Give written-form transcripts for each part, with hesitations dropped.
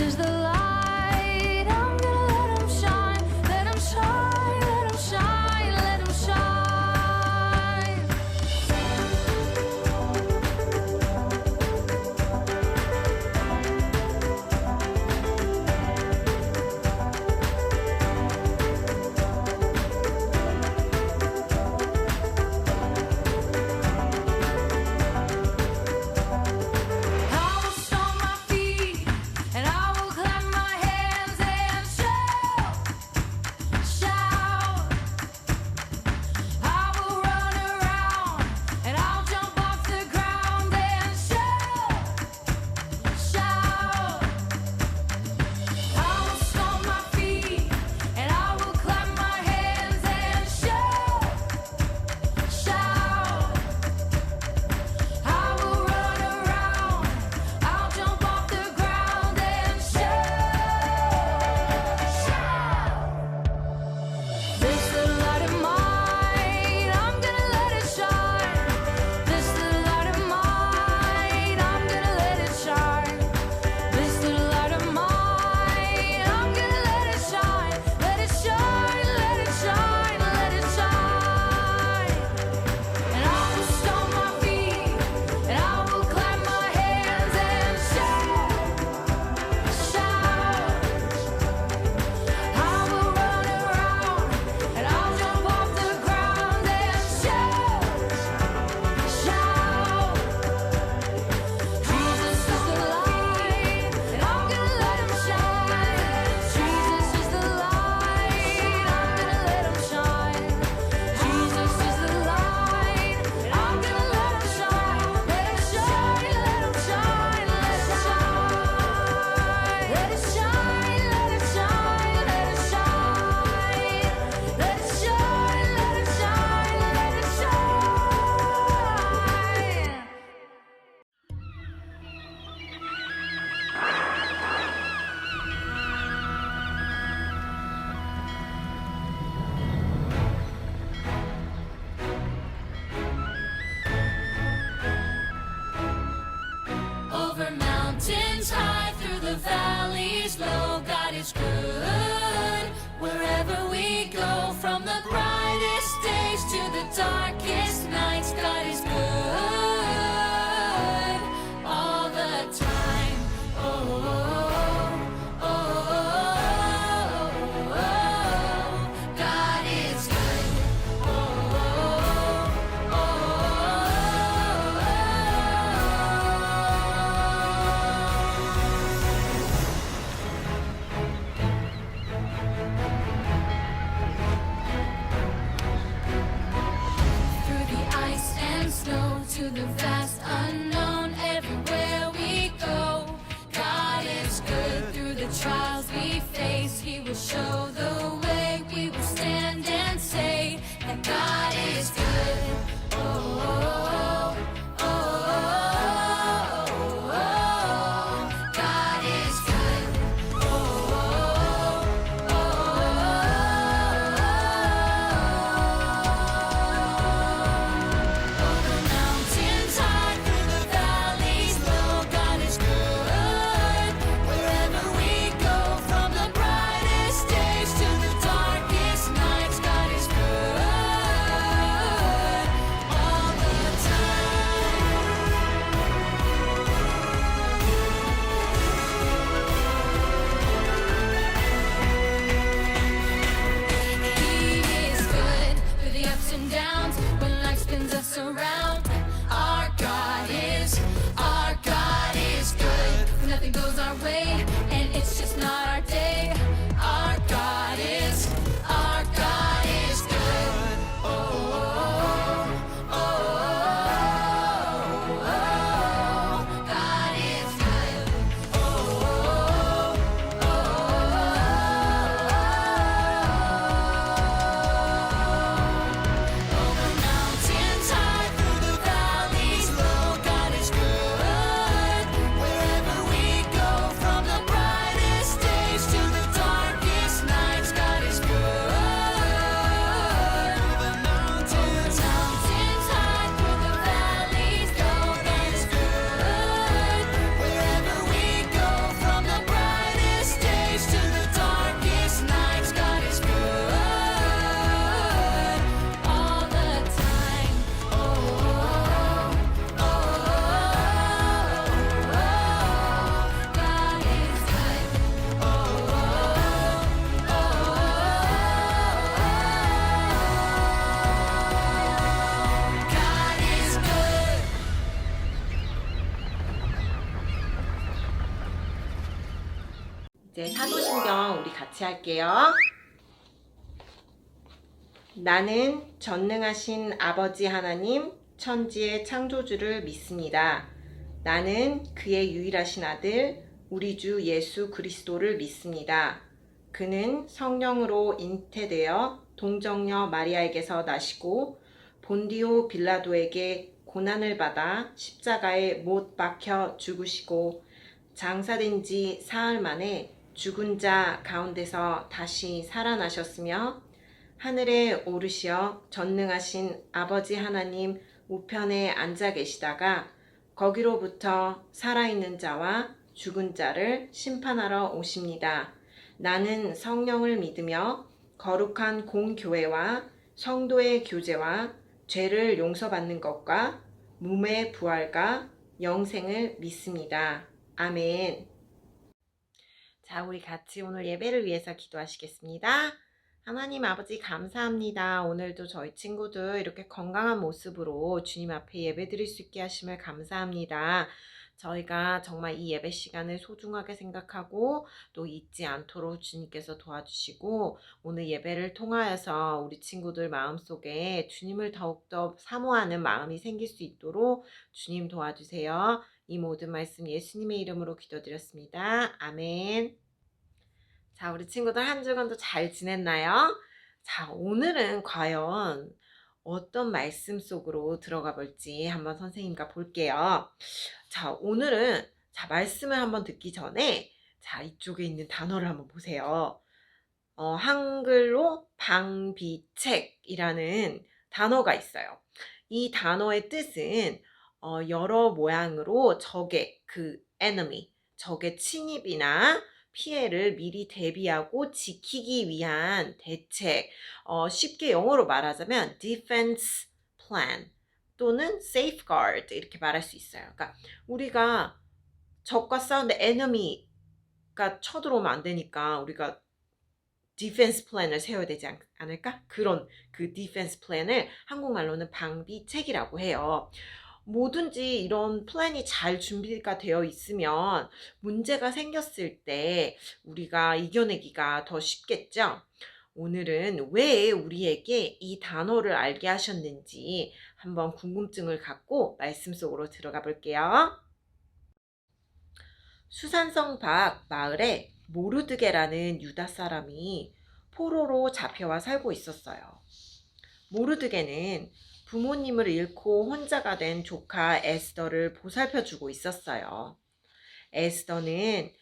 is the light. I'm gonna let him shine, let him shine, let him shine, let him shine. I will stomp my feet and I will clap my hands and shout, shout. I will run around and I'll jump off the ground and shout, shout. I will stomp my feet and I will clap my hands and shout, shout. I will run around, I'll jump off the ground and shout, shout. This little light of mine, I'm gonna let it shine. This little light of mine, I'm gonna let it shine. This little light of mine, I'm gonna let it shine. Let it shine, let it shine, let it shine. And I will stomp my feet and I will clap my hands and shout, shout. I will run around and I'll jump off the ground and shout, shout. Jesus is the light and I'm gonna let him shine. Jesus is the light, I'm gonna let him shine. Jesus is the light and I'm gonna let him shine. Let it shine, let him shine, let it shine. Let it shine, let it shine, let it shine. Let it shine, let it shine, let it shine. Over mountains high, through the valleys low, God is good. Wherever we go, from the brightest days to the darkest nights, God is good all the time. Oh, oh, oh, oh, oh, God is good. Oh, oh, oh, through the ice and snow to the vast unknown, everywhere we go, God is good. Through the trials we face, He will show the way. We will stand and say that God is good. Oh, oh, oh, oh, oh, God is good. Oh, oh, oh, over mountains high, through the valleys low, God is good. Wherever we go, from the brightest days to 이제 사도신경 우리 같이 할게요. 나는 전능하신 아버지 하나님, 천지의 창조주를 믿습니다. 나는 그의 유일하신 아들, 우리 주 예수 그리스도를 믿습니다. 그는 성령으로 잉태되어 동정녀 마리아에게서 나시고 본디오 빌라도에게 고난을 받아 십자가에 못 박혀 죽으시고 장사된 지 사흘 만에 죽은 자 가운데서 다시 살아나셨으며 하늘에 오르시어 전능하신 아버지 하나님 우편에 앉아 계시다가 거기로부터 살아있는 자와 죽은 자를 심판하러 오십니다. 나는 성령을 믿으며 거룩한 공교회와 성도의 교제와 죄를 용서받는 것과 몸의 부활과 영생을 믿습니다. 아멘. 자, 우리 같이 오늘 예배를 위해서 기도하시겠습니다. 하나님 아버지 감사합니다. 오늘도 저희 친구들 이렇게 건강한 모습으로 주님 앞에 예배 드릴 수 있게 하심을 감사합니다. 저희가 정말 이 예배 시간을 소중하게 생각하고 또 잊지 않도록 주님께서 도와주시고 오늘 예배를 통하여서 우리 친구들 마음속에 주님을 더욱더 사모하는 마음이 생길 수 있도록 주님 도와주세요. 이 모든 말씀 예수님의 이름으로 기도드렸습니다. 아멘. 자, 우리 친구들 한 주간도 잘 지냈나요? 자, 오늘은 과연 어떤 말씀 속으로 들어가 볼지 한번 선생님과 볼게요. 자, 오늘은 말씀을 한번 듣기 전에 이쪽에 있는 단어를 한번 보세요. 한글로 방비책이라는 단어가 있어요. 이 단어의 뜻은 여러 모양으로 적의 enemy, 적의 침입이나 피해를 미리 대비하고 지키기 위한 대책, 쉽게 영어로 말하자면 defense plan 또는 safeguard 이렇게 말할 수 있어요. 그러니까 우리가 적과 싸우는데 enemy가 쳐들어오면 안 되니까 우리가 디펜스 플랜을 세워야 되지 않을까? 그런 디펜스 플랜을 한국말로는 방비책이라고 해요. 뭐든지 이런 플랜이 잘 준비가 되어 있으면 문제가 생겼을 때 우리가 이겨내기가 더 쉽겠죠? 오늘은 왜 우리에게 이 단어를 알게 하셨는지 한번 궁금증을 갖고 말씀 속으로 들어가 볼게요. 수산성 밖 마을에 모르드게라는 유다 사람이 포로로 잡혀와 살고 있었어요. 모르드게는 부모님을 잃고 혼자가 된 조카 에스더를 보살펴주고 있었어요. 에스더는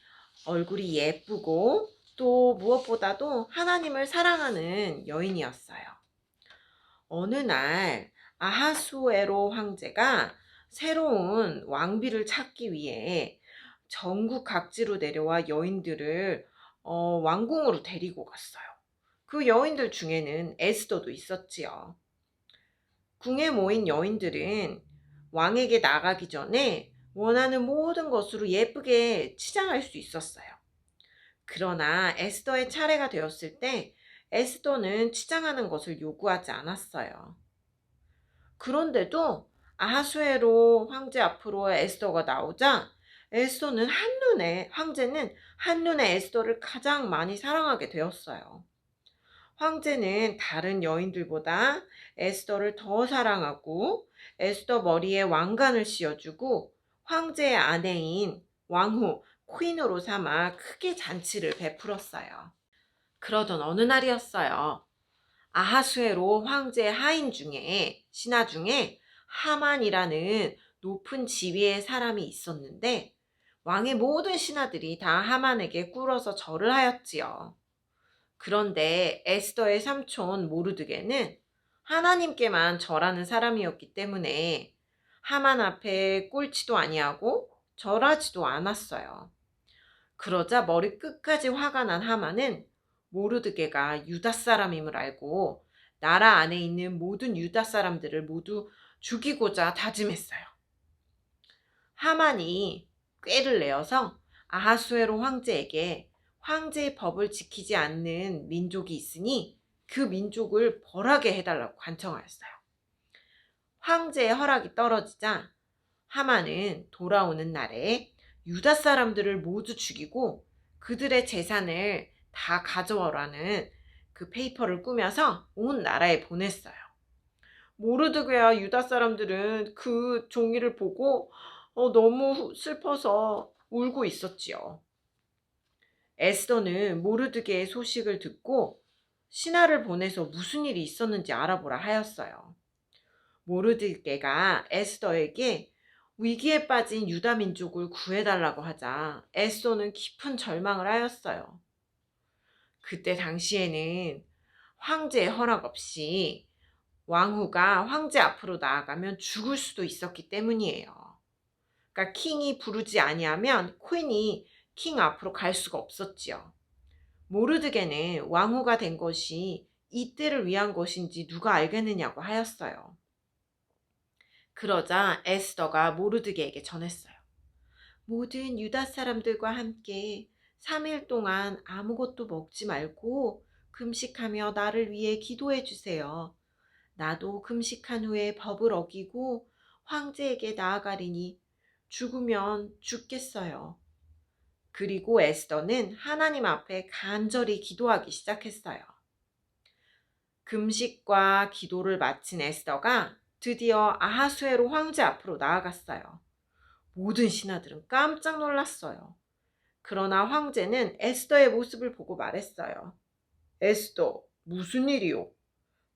얼굴이 예쁘고 또 무엇보다도 하나님을 사랑하는 여인이었어요. 어느 날 아하수에로 황제가 새로운 왕비를 찾기 위해 전국 각지로 내려와 여인들을 왕궁으로 데리고 갔어요. 그 여인들 중에는 에스더도 있었지요. 궁에 모인 여인들은 왕에게 나가기 전에 원하는 모든 것으로 예쁘게 치장할 수 있었어요. 그러나 에스더의 차례가 되었을 때 에스더는 치장하는 것을 요구하지 않았어요. 그런데도 아하수에로 황제 앞으로 에스더가 나오자 황제는 한눈에 에스더를 가장 많이 사랑하게 되었어요. 황제는 다른 여인들보다 에스더를 더 사랑하고 에스더 머리에 왕관을 씌워주고 황제의 아내인 왕후 퀸으로 삼아 크게 잔치를 베풀었어요. 그러던 어느 날이었어요. 아하수에로 황제의 신하 중에 하만이라는 높은 지위의 사람이 있었는데 왕의 모든 신하들이 다 하만에게 꿇어서 절을 하였지요. 그런데 에스더의 삼촌 모르드게는 하나님께만 절하는 사람이었기 때문에 하만 앞에 꿇지도 아니하고 절하지도 않았어요. 그러자 머리 끝까지 화가 난 하만은 모르드게가 유다 사람임을 알고 나라 안에 있는 모든 유다 사람들을 모두 죽이고자 다짐했어요. 하만이 꾀를 내어서 아하수에로 황제에게 황제의 법을 지키지 않는 민족이 있으니 그 민족을 벌하게 해달라고 간청하였어요. 황제의 허락이 떨어지자 하만은 돌아오는 날에 유다 사람들을 모두 죽이고 그들의 재산을 다 가져오라는 그 페이퍼를 꾸며서 온 나라에 보냈어요. 모르드게와 유다 사람들은 그 종이를 보고 너무 슬퍼서 울고 있었지요. 에스더는 모르드게의 소식을 듣고 신하를 보내서 무슨 일이 있었는지 알아보라 하였어요. 모르드게가 에스더에게 위기에 빠진 유다 민족을 구해달라고 하자 에스더는 깊은 절망을 하였어요. 그때 당시에는 황제의 허락 없이 왕후가 황제 앞으로 나아가면 죽을 수도 있었기 때문이에요. 그러니까 킹이 부르지 아니하면 퀸이 킹 앞으로 갈 수가 없었지요. 모르드게는 왕후가 된 것이 이때를 위한 것인지 누가 알겠느냐고 하였어요. 그러자 에스더가 모르드게에게 전했어요. 모든 유다 사람들과 함께 3일 동안 아무것도 먹지 말고 금식하며 나를 위해 기도해 주세요. 나도 금식한 후에 법을 어기고 황제에게 나아가리니 죽으면 죽겠어요. 그리고 에스더는 하나님 앞에 간절히 기도하기 시작했어요. 금식과 기도를 마친 에스더가 드디어 아하수에로 황제 앞으로 나아갔어요. 모든 신하들은 깜짝 놀랐어요. 그러나 황제는 에스더의 모습을 보고 말했어요. 에스더, 무슨 일이요?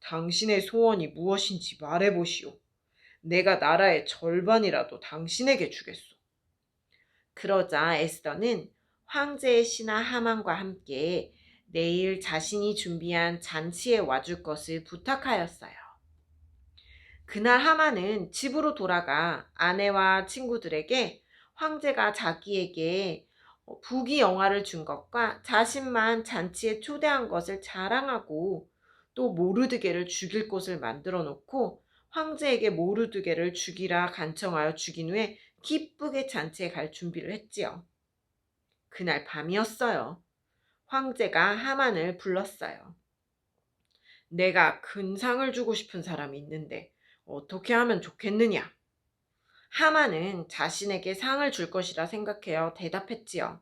당신의 소원이 무엇인지 말해보시오. 내가 나라의 절반이라도 당신에게 주겠소. 그러자 에스더는 황제의 신하 하만과 함께 내일 자신이 준비한 잔치에 와줄 것을 부탁하였어요. 그날 하만은 집으로 돌아가 아내와 친구들에게 황제가 자기에게 부귀영화를 준 것과 자신만 잔치에 초대한 것을 자랑하고 또 모르드게를 죽일 곳을 만들어 놓고 황제에게 모르드게를 죽이라 간청하여 죽인 후에 기쁘게 잔치에 갈 준비를 했지요. 그날 밤이었어요. 황제가 하만을 불렀어요. 내가 큰 상을 주고 싶은 사람이 있는데 어떻게 하면 좋겠느냐? 하만은 자신에게 상을 줄 것이라 생각해요 대답했지요.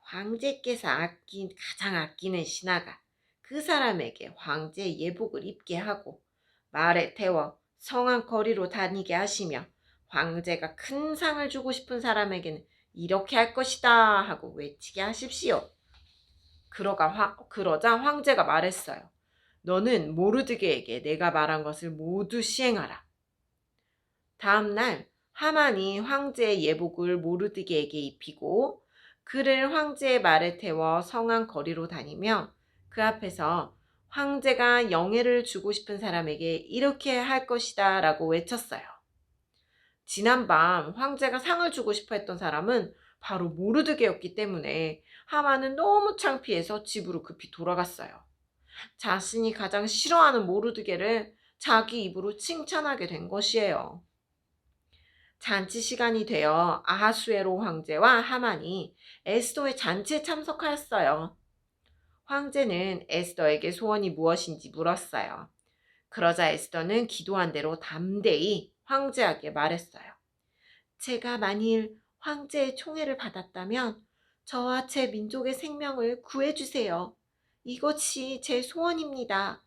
황제께서 가장 아끼는 신하가 그 사람에게 황제의 예복을 입게 하고 말에 태워 성한 거리로 다니게 하시며 황제가 큰 상을 주고 싶은 사람에게는 이렇게 할 것이다 하고 외치게 하십시오. 그러자 황제가 말했어요. 너는 모르드게에게 내가 말한 것을 모두 시행하라. 다음 날 하만이 황제의 예복을 모르드게에게 입히고 그를 황제의 말에 태워 성한 거리로 다니며 그 앞에서 황제가 영예를 주고 싶은 사람에게 이렇게 할 것이다 라고 외쳤어요. 지난밤 황제가 상을 주고 싶어 했던 사람은 바로 모르드게였기 때문에 하만은 너무 창피해서 집으로 급히 돌아갔어요. 자신이 가장 싫어하는 모르드게를 자기 입으로 칭찬하게 된 것이에요. 잔치 시간이 되어 아하수에로 황제와 하만이 에스더의 잔치에 참석하였어요. 황제는 에스더에게 소원이 무엇인지 물었어요. 그러자 에스더는 기도한 대로 담대히 황제에게 말했어요. 제가 만일 황제의 총애를 받았다면 저와 제 민족의 생명을 구해주세요. 이것이 제 소원입니다.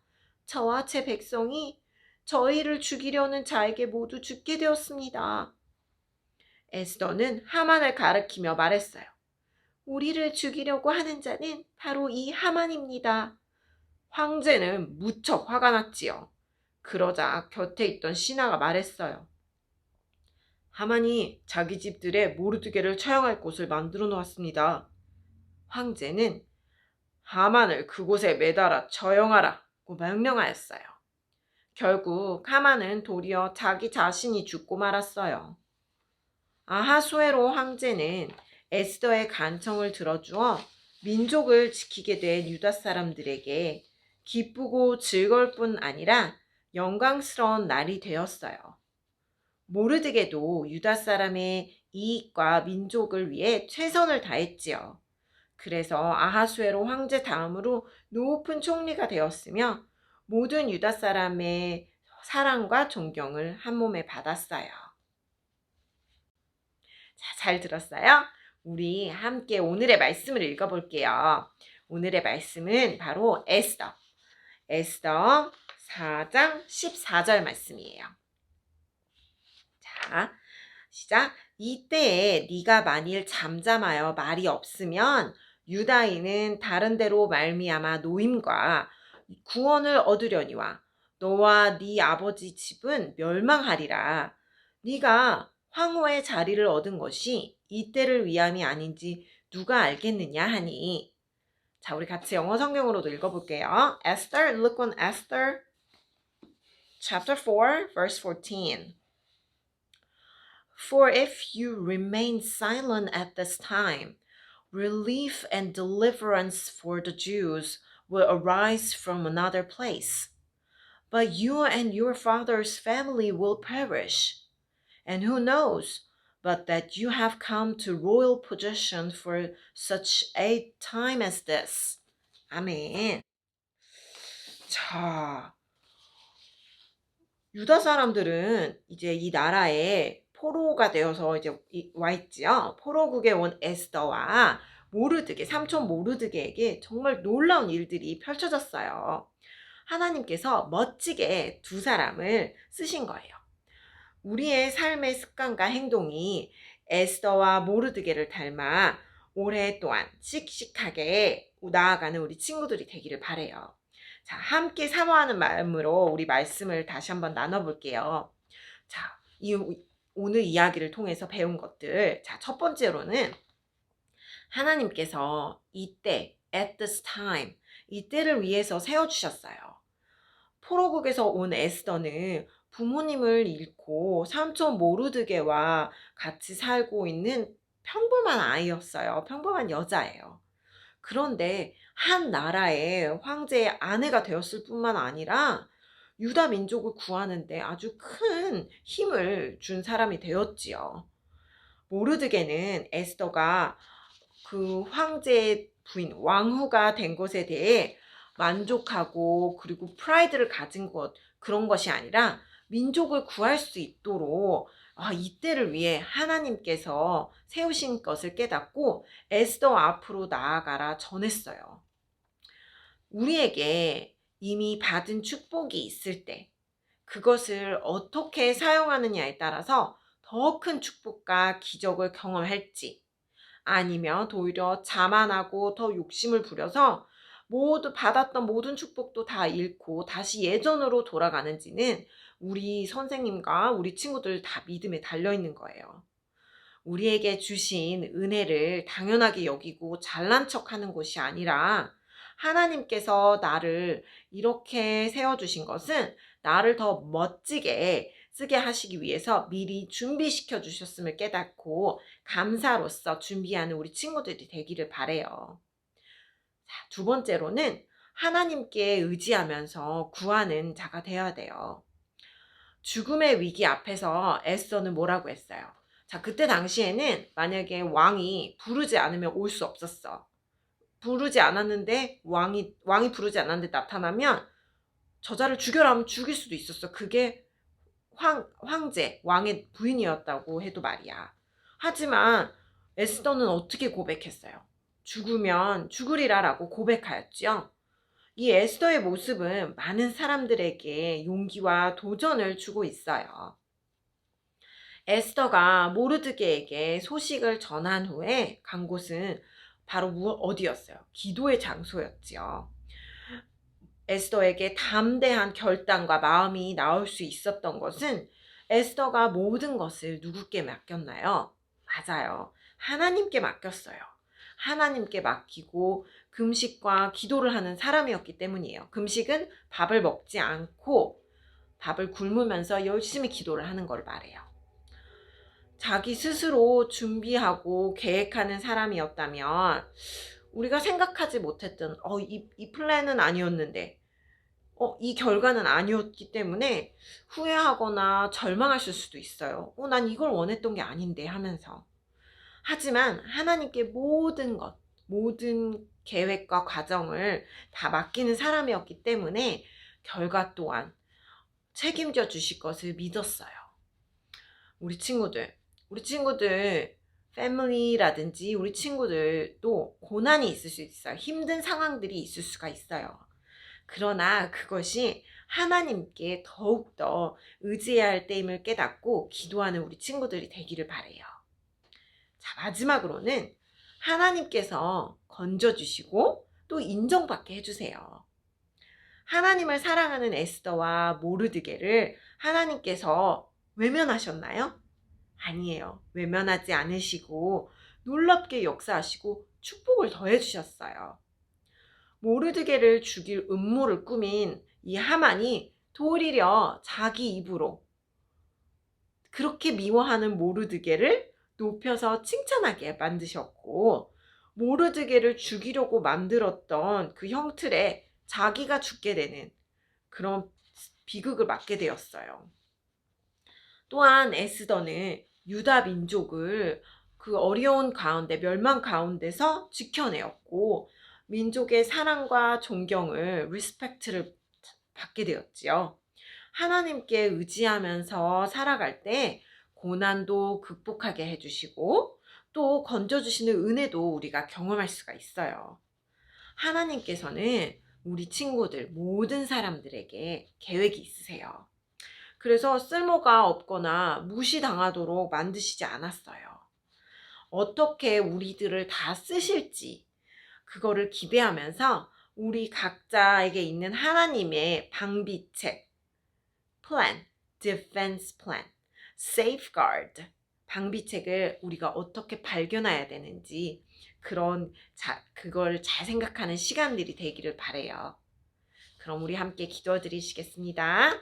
저와 제 백성이 저희를 죽이려는 자에게 모두 죽게 되었습니다. 에스더는 하만을 가리키며 말했어요. 우리를 죽이려고 하는 자는 바로 이 하만입니다. 황제는 무척 화가 났지요. 그러자 곁에 있던 신하가 말했어요. 하만이 자기 집들에 모르드게를 처형할 곳을 만들어 놓았습니다. 황제는 하만을 그곳에 매달아 처형하라고 명령하였어요. 결국 하만은 도리어 자기 자신이 죽고 말았어요. 아하수에로 황제는 에스더의 간청을 들어주어 민족을 지키게 된 유다 사람들에게 기쁘고 즐거울 뿐 아니라 영광스러운 날이 되었어요. 모르드게도 유다 사람의 이익과 민족을 위해 최선을 다했지요. 그래서 아하수에로 황제 다음으로 높은 총리가 되었으며 모든 유다 사람의 사랑과 존경을 한 몸에 받았어요. 자, 잘 들었어요? 우리 함께 오늘의 말씀을 읽어볼게요. 오늘의 말씀은 바로 에스더 4장 14절 말씀이에요. 자, 시작. 이때에 네가 만일 잠잠하여 말이 없으면 유다인은 다른 데로 말미암아 노임과 구원을 얻으려니와 너와 네 아버지 집은 멸망하리라. 네가 황후의 자리를 얻은 것이 이때를 위함이 아닌지 누가 알겠느냐 하니. 자, 우리 같이 영어 성경으로도 읽어볼게요. Esther, look on Esther chapter 4 verse 14. For if you remain silent at this time, relief and deliverance for the Jews will arise from another place. But you and your father's family will perish. And who knows but that you have come to royal position for such a time as this. 아멘. 자, 유다 사람들은 이제 이 나라에 포로가 되어서 이제 와 있지요. 포로국에 온 에스더와 모르드게, 삼촌 모르드게에게 정말 놀라운 일들이 펼쳐졌어요. 하나님께서 멋지게 두 사람을 쓰신 거예요. 우리의 삶의 습관과 행동이 에스더와 모르드게를 닮아 오랫동안 씩씩하게 나아가는 우리 친구들이 되기를 바래요. 자, 함께 사모하는 마음으로 우리 말씀을 다시 한번 나눠볼게요. 자, 오늘 이야기를 통해서 배운 것들. 자, 첫 번째로는 하나님께서 이때, at this time, 이때를 위해서 세워주셨어요. 포로국에서 온 에스더는 부모님을 잃고 삼촌 모르드게와 같이 살고 있는 평범한 아이였어요. 평범한 여자예요. 그런데 한 나라의 황제의 아내가 되었을 뿐만 아니라 유다 민족을 구하는데 아주 큰 힘을 준 사람이 되었지요. 모르드게는 에스더가 그 황제의 부인, 왕후가 된 것에 대해 만족하고 그리고 프라이드를 가진 그런 것이 아니라 민족을 구할 수 있도록 이때를 위해 하나님께서 세우신 것을 깨닫고 에스더 앞으로 나아가라 전했어요. 우리에게 이미 받은 축복이 있을 때 그것을 어떻게 사용하느냐에 따라서 더 큰 축복과 기적을 경험할지, 아니면 오히려 자만하고 더 욕심을 부려서 받았던 모든 축복도 다 잃고 다시 예전으로 돌아가는지는 우리 선생님과 우리 친구들 다 믿음에 달려있는 거예요. 우리에게 주신 은혜를 당연하게 여기고 잘난 척하는 것이 아니라 하나님께서 나를 이렇게 세워주신 것은 나를 더 멋지게 쓰게 하시기 위해서 미리 준비시켜 주셨음을 깨닫고 감사로서 준비하는 우리 친구들이 되기를 바래요. 자, 두 번째로는 하나님께 의지하면서 구하는 자가 되어야 돼요. 죽음의 위기 앞에서 에스더는 뭐라고 했어요? 자, 그때 당시에는 만약에 왕이 부르지 않으면 올 수 없었어. 부르지 않았는데 왕이 부르지 않았는데 나타나면 저자를 죽여라 하면 죽일 수도 있었어. 그게 황제, 왕의 부인이었다고 해도 말이야. 하지만 에스더는 어떻게 고백했어요? 죽으면 죽으리라 라고 고백하였지요. 이 에스더의 모습은 많은 사람들에게 용기와 도전을 주고 있어요. 에스더가 모르드게에게 소식을 전한 후에 간 곳은 바로 어디였어요? 기도의 장소였지요. 에스더에게 담대한 결단과 마음이 나올 수 있었던 것은 에스더가 모든 것을 누구께 맡겼나요? 맞아요. 하나님께 맡겼어요. 하나님께 맡기고 금식과 기도를 하는 사람이었기 때문이에요. 금식은 밥을 먹지 않고 밥을 굶으면서 열심히 기도를 하는 걸 말해요. 자기 스스로 준비하고 계획하는 사람이었다면 우리가 생각하지 못했던 이 플랜은 아니었는데 이 결과는 아니었기 때문에 후회하거나 절망하실 수도 있어요. 난 이걸 원했던 게 아닌데 하면서. 하지만 하나님께 모든 계획과 과정을 다 맡기는 사람이었기 때문에 결과 또한 책임져 주실 것을 믿었어요. 우리 친구들 패밀리라든지 우리 친구들도 고난이 있을 수 있어요. 힘든 상황들이 있을 수가 있어요. 그러나 그것이 하나님께 더욱더 의지해야 할 때임을 깨닫고 기도하는 우리 친구들이 되기를 바라요. 자, 마지막으로는 하나님께서 건져주시고 또 인정받게 해주세요. 하나님을 사랑하는 에스더와 모르드게를 하나님께서 외면하셨나요? 아니에요. 외면하지 않으시고 놀랍게 역사하시고 축복을 더해주셨어요. 모르드게를 죽일 음모를 꾸민 이 하만이 도리어 자기 입으로 그렇게 미워하는 모르드게를 높여서 칭찬하게 만드셨고, 모르드게를 죽이려고 만들었던 그 형틀에 자기가 죽게 되는 그런 비극을 맞게 되었어요. 또한 에스더는 유다 민족을 그 어려운 가운데, 멸망 가운데서 지켜내었고, 민족의 사랑과 존경을, 리스펙트를 받게 되었지요. 하나님께 의지하면서 살아갈 때 고난도 극복하게 해주시고 또 건져주시는 은혜도 우리가 경험할 수가 있어요. 하나님께서는 우리 친구들, 모든 사람들에게 계획이 있으세요. 그래서 쓸모가 없거나 무시당하도록 만드시지 않았어요. 어떻게 우리들을 다 쓰실지 그거를 기대하면서 우리 각자에게 있는 하나님의 방비책, plan, defense plan, safeguard, 방비책을 우리가 어떻게 발견해야 되는지 그걸 잘 생각하는 시간들이 되기를 바라요. 그럼 우리 함께 기도드리시겠습니다.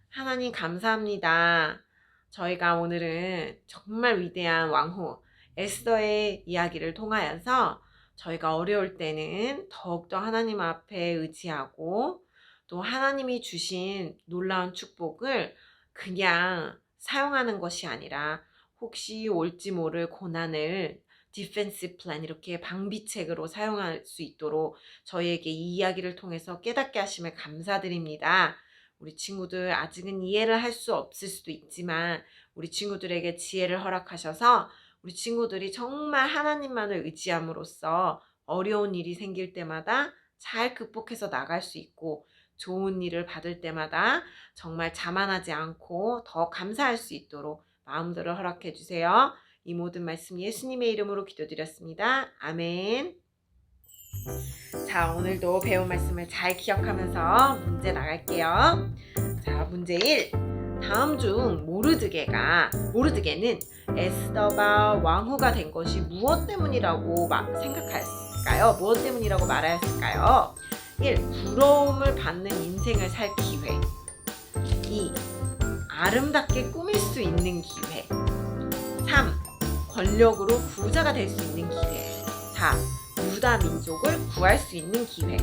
하나님 감사합니다. 저희가 오늘은 정말 위대한 왕후 에스더의 이야기를 통하여서 저희가 어려울 때는 더욱더 하나님 앞에 의지하고 또 하나님이 주신 놀라운 축복을 그냥 사용하는 것이 아니라 혹시 올지 모를 고난을 디펜스 플랜 이렇게 방비책으로 사용할 수 있도록 저희에게 이 이야기를 통해서 깨닫게 하심에 감사드립니다. 우리 친구들 아직은 이해를 할 수 없을 수도 있지만 우리 친구들에게 지혜를 허락하셔서 우리 친구들이 정말 하나님만을 의지함으로써 어려운 일이 생길 때마다 잘 극복해서 나갈 수 있고 좋은 일을 받을 때마다 정말 자만하지 않고 더 감사할 수 있도록 마음들을 허락해 주세요. 이 모든 말씀 예수님의 이름으로 기도드렸습니다. 아멘. 자, 오늘도 배운 말씀을 잘 기억하면서 문제 나갈게요. 자, 문제 1. 다음 중 모르드게는 에스더가 왕후가 된 것이 무엇 때문이라고 생각하였을까요? 무엇 때문이라고 말하였을까요? 1. 부러움을 받는 인생을 살 기회. 2. 아름답게 꾸밀 수 있는 기회. 3. 권력으로 부자가 될 수 있는 기회. 4. 유다 민족을 구할 수 있는 기회.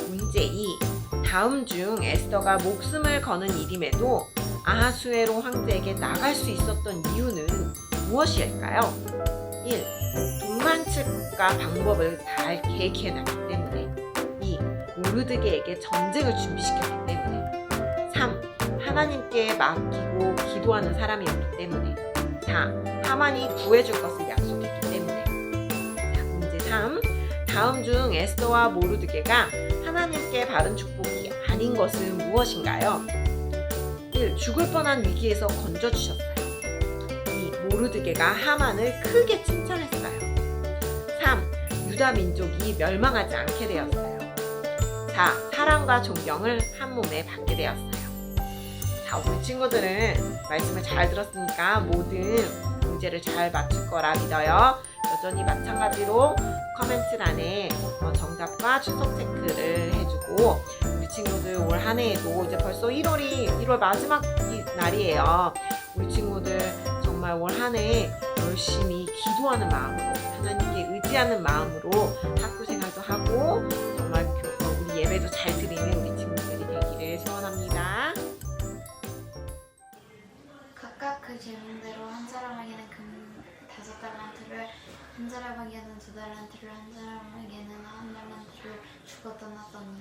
문제 2. 다음 중 에스더가 목숨을 거는 일임에도 아하수에로 황제에게 나갈 수 있었던 이유는 무엇일까요? 1. 동반칠과 방법을 잘 계획해놨기 때문에. 2. 모르드게에게 전쟁을 준비시켰기 때문에. 3. 하나님께 맡기고 기도하는 사람이었기 때문에. 4. 하만이 구해줄 것을 약속했기 때문에. 자, 문제 3. 다음 중 에스더와 모르드게가 하나님께 받은 축복이 아닌 것은 무엇인가요? 1. 죽을 뻔한 위기에서 건져주셨어요. 2. 모르드게가 하만을 크게 칭찬했어요. 3. 유다 민족이 멸망하지 않게 되었어요. 4. 사랑과 존경을 한 몸에 받게 되었어요. 자, 우리 친구들은 말씀을 잘 들었으니까 모든 문제를 잘 맞출 거라 믿어요. 여전히 마찬가지로 코멘트란에 정답과 출석 체크를 해주고 우리 친구들 올 한 해에도 이제 벌써 1월 마지막 날이에요. 우리 친구들 정말 올 한 해 열심히 기도하는 마음으로 하나님께 의지하는 마음으로 학교 생활도 하고 정말 우리 예배도 잘 드리는 우리 친구들이 되기를 소원합니다. 각각 그 질문대로 한 사람에게는 금 5달란트를, 한 사람에게는 2달란트를, 한 사람에게는 1달란트를 주고 떠났더니